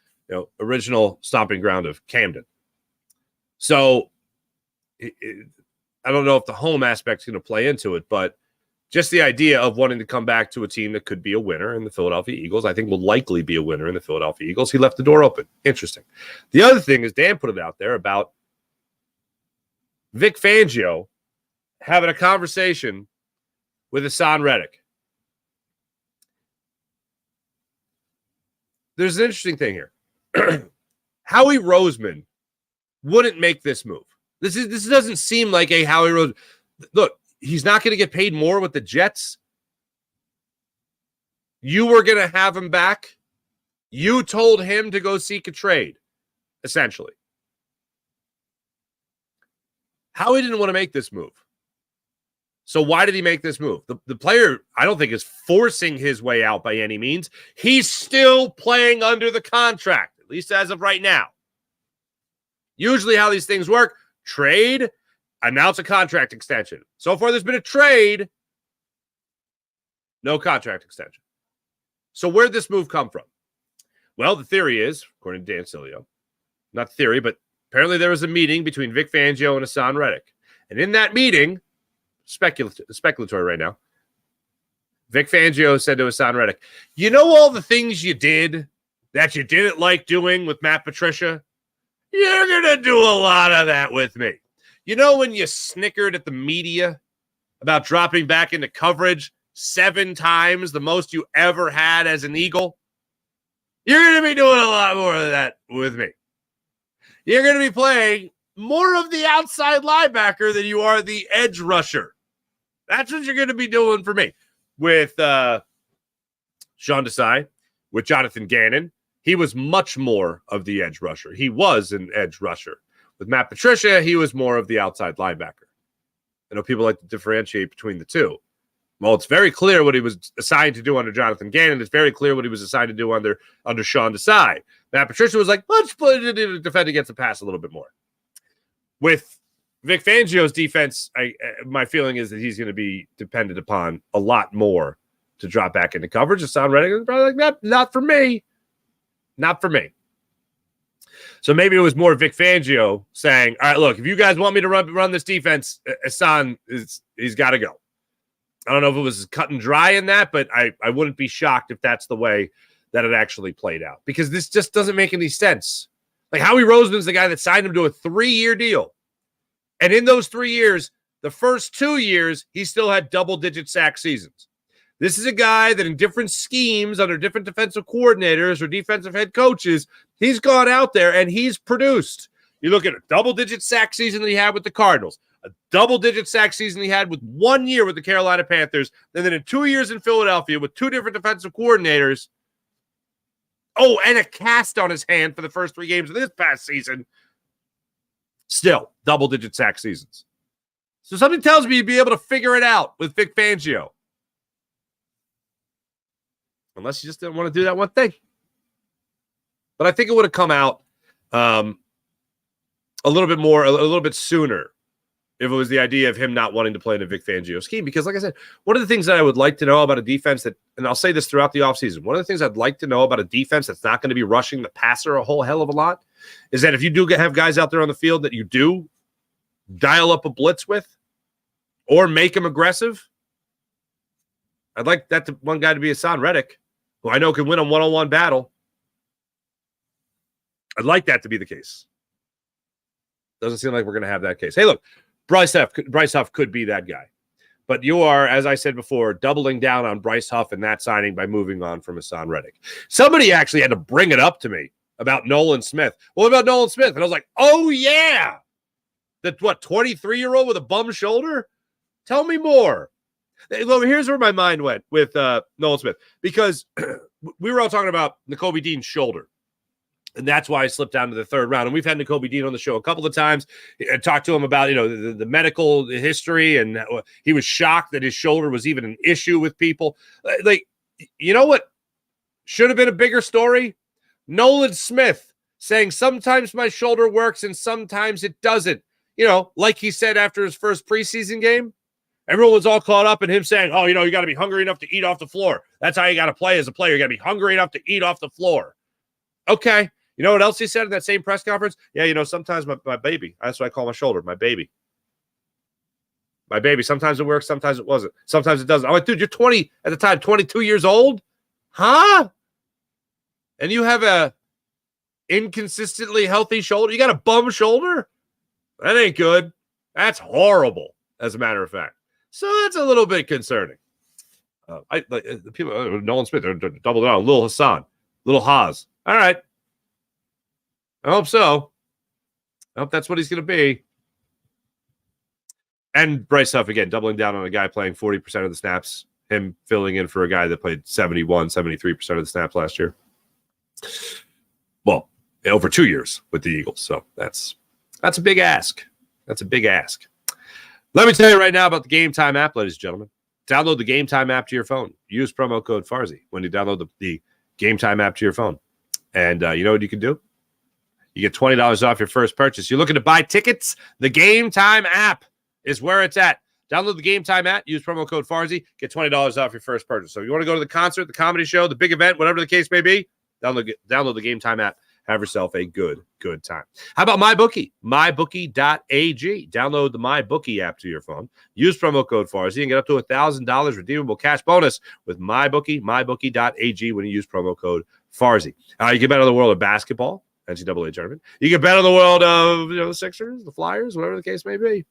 original stomping ground of Camden. So I don't know if the home aspect is going to play into it, but just the idea of wanting to come back to a team that could be a winner in the Philadelphia Eagles, I think will likely be a winner in the Philadelphia Eagles. He left the door open. Interesting. The other thing is Dan put it out there about Vic Fangio having a conversation with Hassan Reddick. There's an interesting thing here. Howie Roseman wouldn't make this move. This doesn't seem like a Howie Roseman. Look, he's not going to get paid more with the Jets. You were going to have him back. You told him to go seek a trade, essentially. Howie didn't want to make this move. So why did he make this move? The player, I don't think, is forcing his way out by any means. He's still playing under the contract, at least as of right now. Usually how these things work, trade, announce a contract extension. So far, there's been a trade, no contract extension. So where'd this move come from? Well, the theory is, according to Dan Sileo, not theory, but apparently there was a meeting between Vic Fangio and Hassan Reddick. And in that meeting, speculatory right now, Vic Fangio said to Hassan Reddick, you know all the things you did that you didn't like doing with Matt Patricia? You're going to do a lot of that with me. You know when you snickered at the media about dropping back into coverage 7 times, the most you ever had as an Eagle? You're going to be doing a lot more of that with me. You're going to be playing more of the outside linebacker than you are the edge rusher. That's what you're going to be doing for me. With Sean Desai, with Jonathan Gannon, he was much more of the edge rusher. He was an edge rusher. With Matt Patricia, he was more of the outside linebacker. I know people like to differentiate between the two. Well, it's very clear what he was assigned to do under Jonathan Gannon. It's very clear what he was assigned to do under Sean Desai. Matt Patricia was like, let's defend against the pass a little bit more. With Vic Fangio's defense, my feeling is that he's going to be dependent upon a lot more to drop back into coverage. Hassan Reddick is probably like, not for me. Not for me. So maybe it was more Vic Fangio saying, all right, look, if you guys want me to run this defense, Hassan, he's got to go. I don't know if it was cut and dry in that, but I wouldn't be shocked if that's the way that it actually played out, because this just doesn't make any sense. Like, Howie Roseman's the guy that signed him to a 3-year deal. And in those 3 years, the first 2 years, he still had double-digit sack seasons. This is a guy that in different schemes under different defensive coordinators or defensive head coaches, he's gone out there and he's produced. You look at a double-digit sack season that he had with the Cardinals, a double-digit sack season he had with 1 year with the Carolina Panthers, and then in 2 years in Philadelphia with 2 different defensive coordinators. Oh, and a cast on his hand for the first 3 games of this past season. Still, double-digit sack seasons. So something tells me you'd be able to figure it out with Vic Fangio. Unless you just didn't want to do that one thing. But I think it would have come out a little bit sooner if it was the idea of him not wanting to play in a Vic Fangio scheme. Because like I said, one of the things that I would like to know about a defense that, and I'll say this throughout the offseason, one of the things I'd like to know about a defense that's not going to be rushing the passer a whole hell of a lot is that if you do have guys out there on the field that you do dial up a blitz with or make them aggressive, I'd like that one guy to be Hassan Reddick, who I know can win a one-on-one battle. I'd like that to be the case. Doesn't seem like we're going to have that case. Hey, look, Bryce Huff could be that guy. But you are, as I said before, doubling down on Bryce Huff and that signing by moving on from Hassan Reddick. Somebody actually had to bring it up to me about Nolan Smith. What about Nolan Smith? And I was like, oh, yeah. The 23-year-old with a bum shoulder? Tell me more. Here's where my mind went with Nolan Smith. Because we were all talking about Nakobe Dean's shoulder. And that's why I slipped down to the 3rd round. And we've had Nakobe Dean on the show a couple of times. I talked to him about, the medical history, and he was shocked that his shoulder was even an issue with people. Like, you know what should have been a bigger story? Nolan Smith saying sometimes my shoulder works and sometimes it doesn't. Like he said after his first preseason game. Everyone was all caught up in him saying, oh, you got to be hungry enough to eat off the floor. That's how you got to play as a player. You got to be hungry enough to eat off the floor. Okay. You know what else he said in that same press conference? Yeah, sometimes my baby, that's what I call my shoulder, my baby. My baby, sometimes it works, sometimes it wasn't. Sometimes it doesn't. I'm like, dude, you're 20, at the time, 22 years old? Huh? And you have a inconsistently healthy shoulder? You got a bum shoulder? That ain't good. That's horrible, as a matter of fact. So that's a little bit concerning. The people, Nolan Smith, they're double down. Lil Hassan, Little Haas. All right. I hope so. I hope that's what he's going to be. And Bryce Huff, again, doubling down on a guy playing 40% of the snaps, him filling in for a guy that played 71, 73% of the snaps last year. Well, over 2 years with the Eagles. So that's a big ask. That's a big ask. Let me tell you right now about the Game Time app, ladies and gentlemen. Download the Game Time app to your phone. Use promo code Farzy when you download the Game Time app to your phone. And you know what you can do? You get $20 off your first purchase. You're looking to buy tickets? The Game Time app is where it's at. Download the Game Time app. Use promo code Farzy. Get $20 off your first purchase. So if you want to go to the concert, the comedy show, the big event, whatever the case may be, download the Game Time app. Have yourself a good time. How about MyBookie? MyBookie.ag. Download the MyBookie app to your phone. Use promo code Farzy and get up to $1,000 redeemable cash bonus with MyBookie. MyBookie.ag when you use promo code Farzy. You can bet on the world of basketball, NCAA tournament. You can bet on the world of the Sixers, the Flyers, whatever the case may be.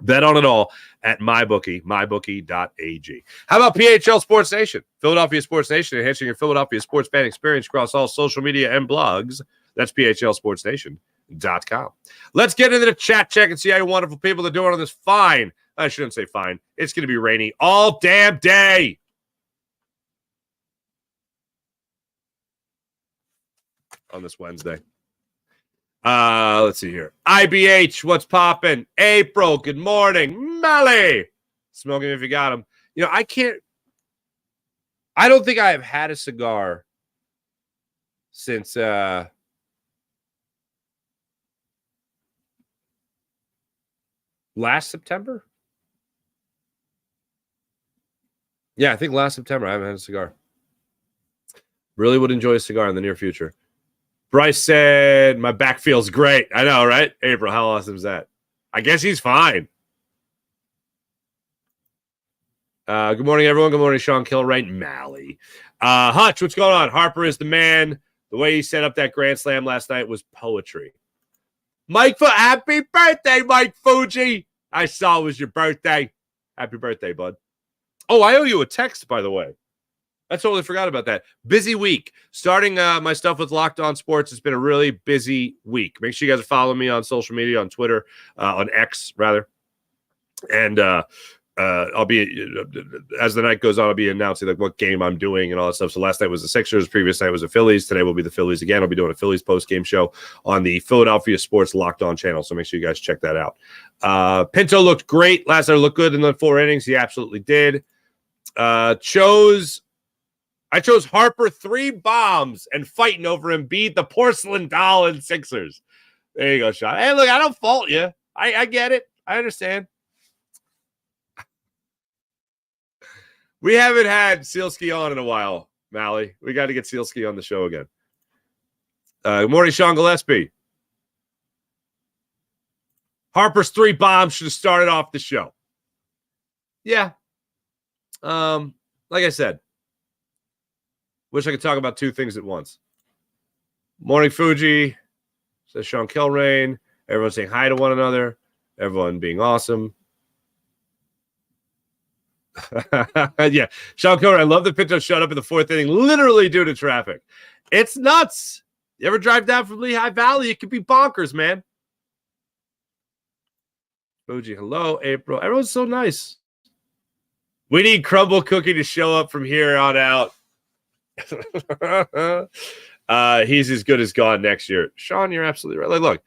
Bet on it all at MyBookie, MyBookie.ag. How about PHL Sports Nation? Philadelphia Sports Nation, enhancing your Philadelphia sports fan experience across all social media and blogs. That's PHLSportsNation.com. Let's get into the chat check and see how you wonderful people are doing on this fine. I shouldn't say fine. It's going to be rainy all damn day. On this Wednesday. Let's see here. IBH, what's popping? April, good morning. Melly, smoking if you got them. I don't think I have had a cigar since last September. Yeah, I think last September I haven't had a cigar. Really would enjoy a cigar in the near future. Bryce said, my back feels great. I know, right? April, how awesome is that? I guess he's fine. Good morning, everyone. Good morning, Sean Kilrain. Mally. Hutch, what's going on? Harper is the man. The way he set up that Grand Slam last night was poetry. Mike, happy birthday, Mike Fuji. I saw it was your birthday. Happy birthday, bud. Oh, I owe you a text, by the way. I totally forgot about that. Busy week. Starting my stuff with Locked On Sports. It's been a really busy week. Make sure you guys are following me on social media, on Twitter, on X, rather. And I'll be, as the night goes on, I'll be announcing like what game I'm doing and all that stuff. So last night was the Sixers. Previous night was the Phillies. Today will be the Phillies again. I'll be doing a Phillies post-game show on the Philadelphia Sports Locked On channel. So make sure you guys check that out. Pinto looked great. Last night looked good in the 4 innings. He absolutely did. I chose Harper 3 bombs and fighting over Embiid, the porcelain doll, and Sixers. There you go, Sean. Hey, look, I don't fault you. I get it. I understand. We haven't had Sealski on in a while, Mally. We got to get Sealski on the show again. Good morning, Sean Gillespie. Harper's 3 bombs should have started off the show. Yeah. Like I said, wish I could talk about 2 things at once. Morning, Fuji, says Sean Kilrain. Everyone saying hi to one another. Everyone being awesome. Yeah, Sean Kilrain, I love the Pinto shut up in the 4th inning, literally due to traffic. It's nuts. You ever drive down from Lehigh Valley? It could be bonkers, man. Fuji, hello, April. Everyone's so nice. We need Crumble Cookie to show up from here on out. He's as good as gone next year. Sean, you're absolutely right. Like, look,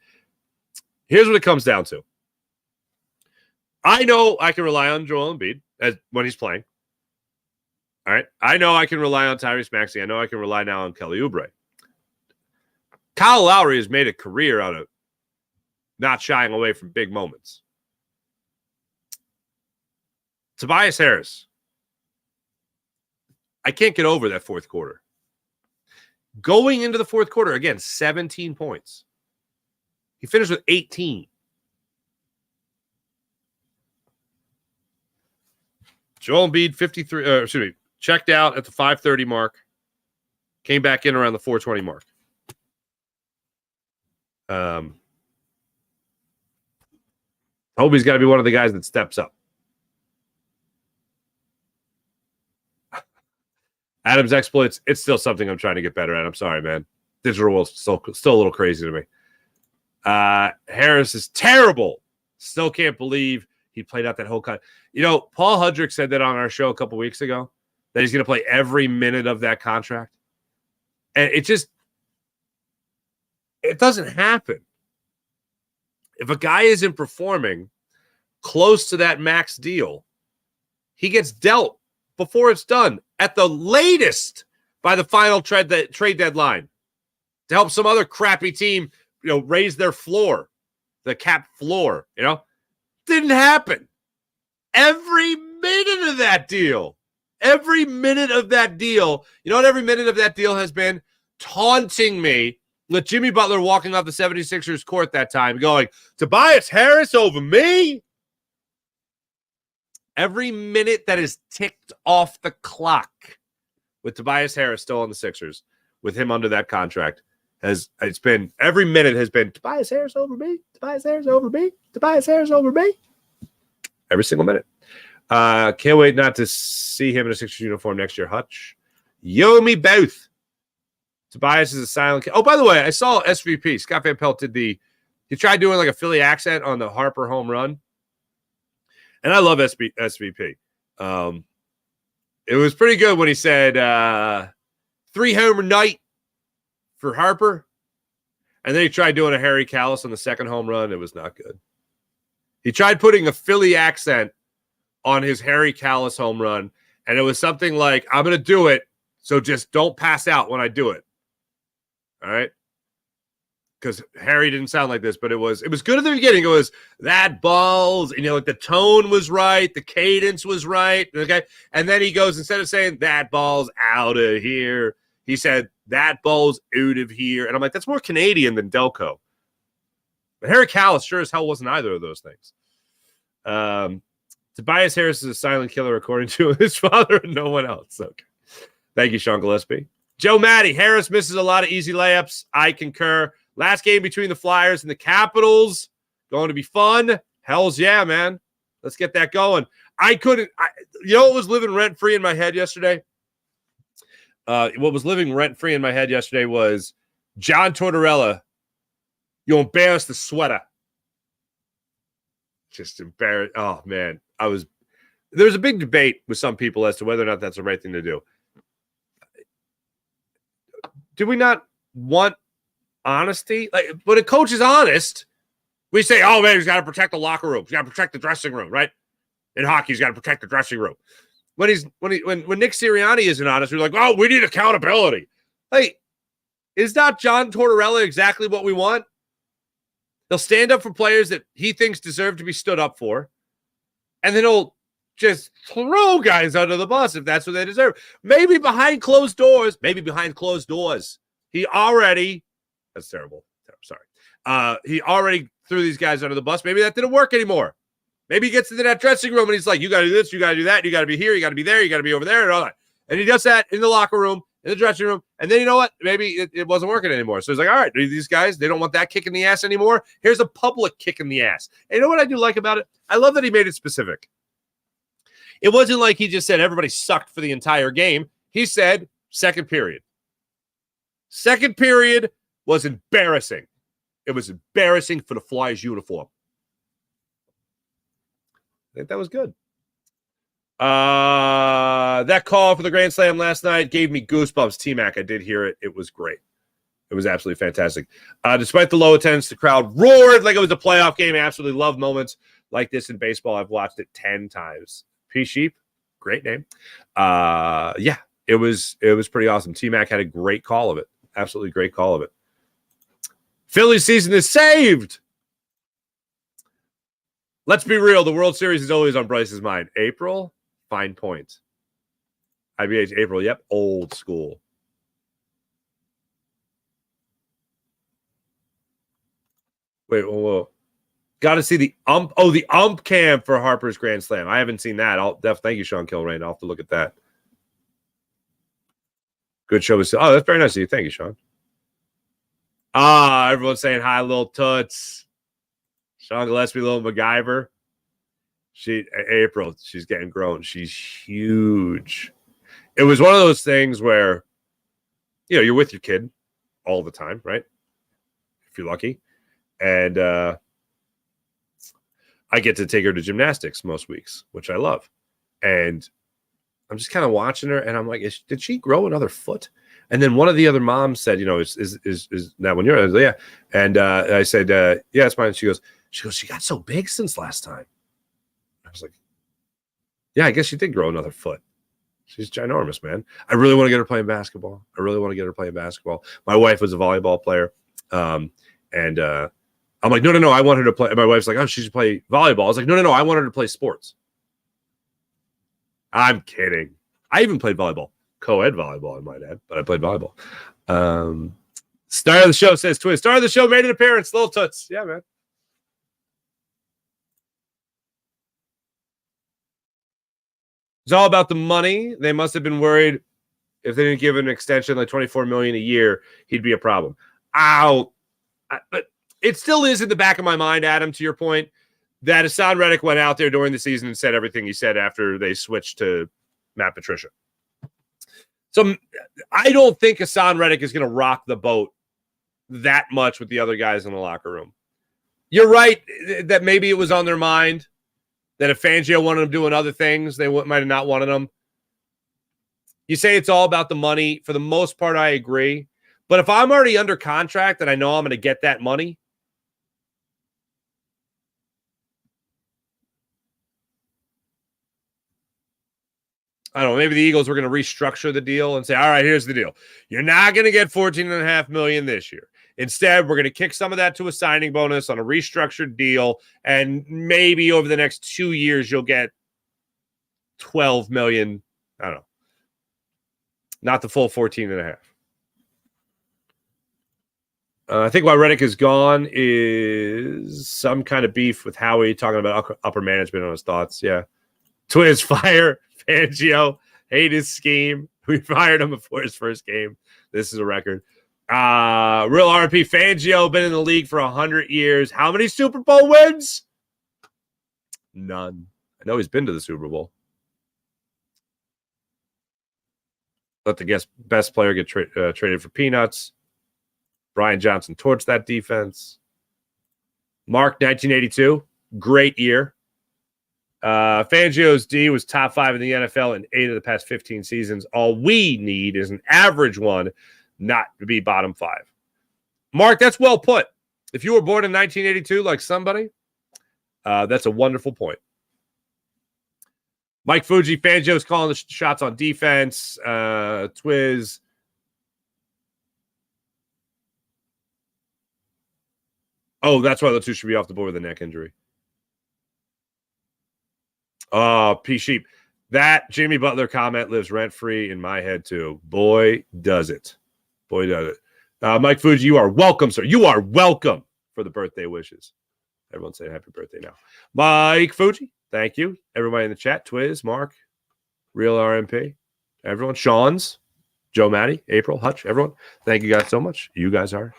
here's what it comes down to. I know I can rely on Joel Embiid when he's playing. All right. I know I can rely on Tyrese Maxey. I know I can rely now on Kelly Oubre. Kyle Lowry has made a career out of not shying away from big moments. Tobias Harris. I can't get over that 4th quarter. Going into the 4th quarter, again, 17 points. He finished with 18. Joel Embiid, 53, checked out at the 5:30 mark. Came back in around the 4:20 mark. Hope he's got to be one of the guys that steps up. Adam's exploits, it's still something I'm trying to get better at. I'm sorry, man. Digital world's still a little crazy to me. Harris is terrible. Still can't believe he played out that whole cut. You know, Paul Hudrick said that on our show a couple weeks ago, that he's going to play every minute of that contract. And it doesn't happen. If a guy isn't performing close to that max deal, he gets dealt before it's done, at the latest by the final trade deadline, to help some other crappy team, raise their floor, the cap floor. Didn't happen. Every minute of that deal. Every minute of that deal. You know what every minute of that deal has been? Taunting me with Jimmy Butler walking off the 76ers court that time going, Tobias Harris over me? Every minute that is ticked off the clock with Tobias Harris still on the Sixers, with him under that contract, every minute has been Tobias Harris over me, Tobias Harris over me, Tobias Harris over me. Every single minute. Can't wait not to see him in a Sixers uniform next year, Hutch. Yo, me both. Tobias is a silent kid. Oh, by the way, I saw SVP. Scott Van Pelt he tried doing like a Philly accent on the Harper home run. And I love SVP. It was pretty good when he said 3-homer night for Harper. And then he tried doing a Harry Callis on the second home run. It was not good. He tried putting a Philly accent on his Harry Callis home run. And it was something like, I'm going to do it, so just don't pass out when I do it. All right? Because Harry didn't sound like this, but it was good at the beginning. It was that balls, and the tone was right, the cadence was right, okay. And then he goes, instead of saying that ball's out of here, he said that ball's out of here, and I'm like, that's more Canadian than Delco. But Harry Callis sure as hell wasn't either of those things. Tobias Harris is a silent killer, according to his father and no one else. Okay, thank you, Sean Gillespie. Joe Matty, Harris misses a lot of easy layups. I concur. Last game between the Flyers and the Capitals. Going to be fun. Hells yeah, man. Let's get that going. I couldn't. You know what was living rent free in my head yesterday? What was living rent free in my head yesterday was John Tortorella. You embarrassed the sweater. Just embarrassed. Oh man, there was a big debate with some people as to whether or not that's the right thing to do. Do we not want honesty? Like when a coach is honest, we say, "Oh man, he's got to protect the locker room. He's got to protect the dressing room." Right? In hockey, he's got to protect the dressing room. When Nick Sirianni isn't honest, we're like, "Oh, we need accountability." Hey, is not John Tortorella exactly what we want? He'll stand up for players that he thinks deserve to be stood up for, and then he'll just throw guys under the bus if that's what they deserve. Maybe behind closed doors. He already – that's terrible. Sorry. He already threw these guys under the bus. Maybe that didn't work anymore. Maybe he gets into that dressing room and he's like, you got to do this, you got to do that, you got to be here, you got to be there, you got to be over there, and all that. And he does that in the locker room, in the dressing room, and then you know what? Maybe it wasn't working anymore. So he's like, all right, these guys, they don't want that kick in the ass anymore. Here's a public kick in the ass. And you know what I do like about it? I love that he made it specific. It wasn't like he just said everybody sucked for the entire game. He said second period. Second period was embarrassing. It was embarrassing for the Flyers uniform. I think that was good. That call for the Grand Slam last night gave me goosebumps. T-Mac, I did hear it. It was great. It was absolutely fantastic. Despite the low attendance, the crowd roared like it was a playoff game. I absolutely love moments like this in baseball. I've watched it 10 times. P-Sheep, great name. Yeah, it was pretty awesome. T-Mac had a great call of it. Absolutely great call of it. Phillies season is saved. Let's be real. The World Series is always on Bryce's mind. April, fine point. IBH, April, yep, old school. Wait, whoa. Got to see the ump. Oh, the ump cam for Harper's Grand Slam. I haven't seen that. Thank you, Sean Kilrain. I'll have to look at that. Good show. Oh, that's very nice of you. Thank you, Sean. Everyone's saying hi, little toots. Sean Gillespie, little MacGyver. April, she's getting grown. She's huge. It was one of those things where, you're with your kid all the time, right? If you're lucky. And I get to take her to gymnastics most weeks, which I love. And I'm just kind of watching her, and I'm like, did she grow another foot? And then one of the other moms said, is that when you're, I was like, yeah. And I said, yeah, it's fine. She goes, she got so big since last time. I was like, yeah, I guess she did grow another foot. She's ginormous, man. I really want to get her playing basketball. My wife was a volleyball player. And I'm like, no, I want her to play. My wife's like, oh, she should play volleyball. I was like, no, I want her to play sports. I'm kidding. I even played volleyball. Co-ed volleyball, I might add, but I played volleyball. Star of the show says twin. Star of the show made an appearance. Little toots. Yeah, man. It's all about the money. They must have been worried if they didn't give an extension like $24 million a year, he'd be a problem. But it still is in the back of my mind, Adam, to your point, that Hassan Reddick went out there during the season and said everything he said after they switched to Matt Patricia. So I don't think Hassan Reddick is going to rock the boat that much with the other guys in the locker room. You're right that maybe it was on their mind that if Fangio wanted them doing other things, they might have not wanted them. You say it's all about the money. For the most part, I agree. But if I'm already under contract and I know I'm going to get that money, I don't know, maybe the Eagles were going to restructure the deal and say, all right, here's the deal. You're not going to get $14.5 million this year. Instead, we're going to kick some of that to a signing bonus on a restructured deal, and maybe over the next 2 years, you'll get $12 million. I don't know. Not the full 14.5. I think why Reddick is gone is some kind of beef with Howie talking about upper management on his thoughts. Yeah. Twins fire Fangio. Hate his scheme. We fired him before his first game. This is a record. Real RP Fangio, been in the league for 100 years. How many Super Bowl wins? None. I know he's been to the Super Bowl. Let the best player get traded for peanuts. Brian Johnson torched that defense. Mark, 1982, great year. Fangio's D was top 5 in the NFL in 8 of the past 15 seasons. All we need is an average one, not to be bottom 5. Mark, that's well put. If you were born in 1982 like somebody, that's a wonderful point. Mike Fuji, Fangio's calling the shots on defense. Twiz. Oh, that's why the two should be off the board with a neck injury. Oh, P Sheep. That Jimmy Butler comment lives rent-free in my head, too. Boy, does it. Boy, does it. Mike Fuji, you are welcome, sir. You are welcome for the birthday wishes. Everyone say happy birthday now. Mike Fuji, thank you. Everybody in the chat, Twiz, Mark, Real RMP, everyone, Sean's, Joe Matty, April, Hutch, everyone. Thank you guys so much. You guys are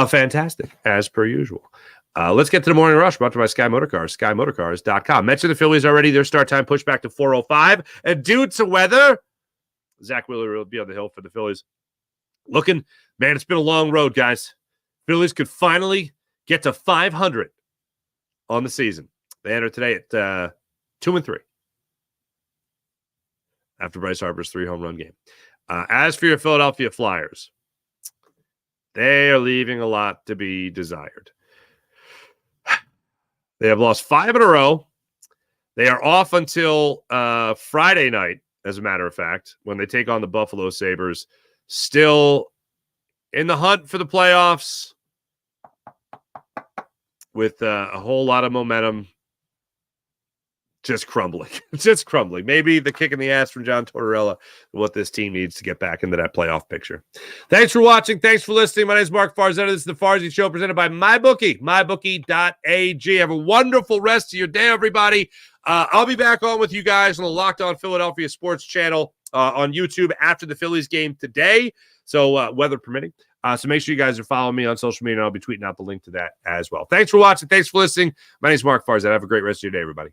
fantastic, as per usual. Let's get to the morning rush brought to you by Sky Motorcars, skymotorcars.com. Mentioned the Phillies already. Their start time pushed back to 4:05. And due to weather, Zach Wheeler will be on the hill for the Phillies. Man, it's been a long road, guys. Phillies could finally get to 500 on the season. They enter today at 2-3 after Bryce Harper's 3-home run game. As for your Philadelphia Flyers, they are leaving a lot to be desired. They have lost 5 in a row. They are off until Friday night, as a matter of fact, when they take on the Buffalo Sabres. Still in the hunt for the playoffs with a whole lot of momentum. Just crumbling. Just crumbling. Maybe the kick in the ass from John Tortorella, what this team needs to get back into that playoff picture. Thanks for watching. Thanks for listening. My name is Mark Farzetta. This is the Farzy Show presented by MyBookie, mybookie.ag. Have a wonderful rest of your day, everybody. I'll be back on with you guys on the Locked On Philadelphia Sports channel on YouTube after the Phillies game today. So weather permitting. So make sure you guys are following me on social media, and I'll be tweeting out the link to that as well. Thanks for watching. Thanks for listening. My name is Mark Farzetta. Have a great rest of your day, everybody.